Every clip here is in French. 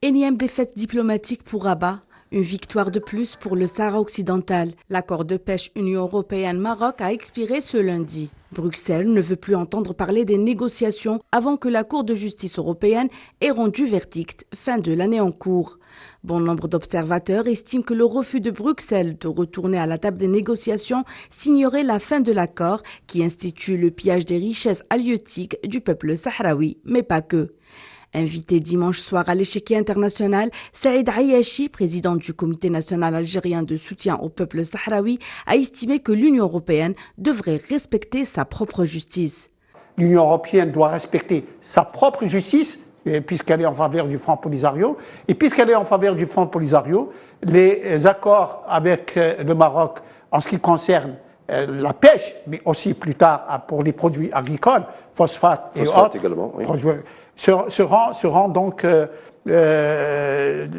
Énième défaite diplomatique pour Rabat, une victoire de plus pour le Sahara occidental. L'accord de pêche Union européenne-Maroc a expiré ce lundi. Bruxelles ne veut plus entendre parler des négociations avant que la Cour de justice européenne ait rendu verdict fin de l'année en cours. Bon nombre d'observateurs estiment que le refus de Bruxelles de retourner à la table des négociations signerait la fin de l'accord qui institue le pillage des richesses halieutiques du peuple sahraoui, mais pas que. Invité dimanche soir à l'échiquier international, Saïd Ayachi, président du Comité national algérien de soutien au peuple sahraoui, a estimé que l'Union européenne devrait respecter sa propre justice. L'Union européenne doit respecter sa propre justice, puisqu'elle est en faveur du Front Polisario. Et puisqu'elle est en faveur du Front Polisario, les accords avec le Maroc en ce qui concerne la pêche, mais aussi plus tard pour les produits agricoles, phosphate et autres, également, oui. seront donc,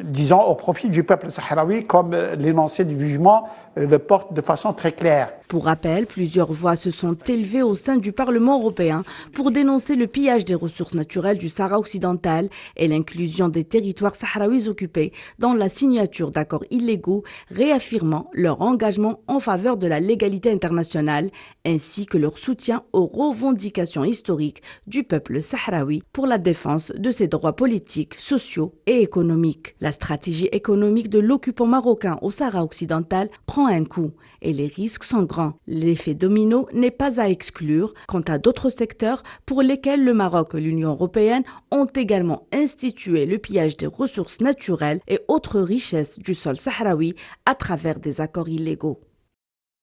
disons, au profit du peuple sahraoui, comme l'énoncé du jugement le porte de façon très claire. Pour rappel, plusieurs voix se sont élevées au sein du Parlement européen pour dénoncer le pillage des ressources naturelles du Sahara occidental et l'inclusion des territoires sahraouis occupés dans la signature d'accords illégaux, réaffirmant leur engagement en faveur de la légalité internationale ainsi que leur soutien aux revendications historiques du peuple sahraoui pour la défense de ses droits politiques, sociaux et économiques. La stratégie économique de l'occupant marocain au Sahara occidental prend un coup et les risques sont grands. L'effet domino n'est pas à exclure quant à d'autres secteurs pour lesquels le Maroc et l'Union européenne ont également institué le pillage des ressources naturelles et autres richesses du sol sahraoui à travers des accords illégaux.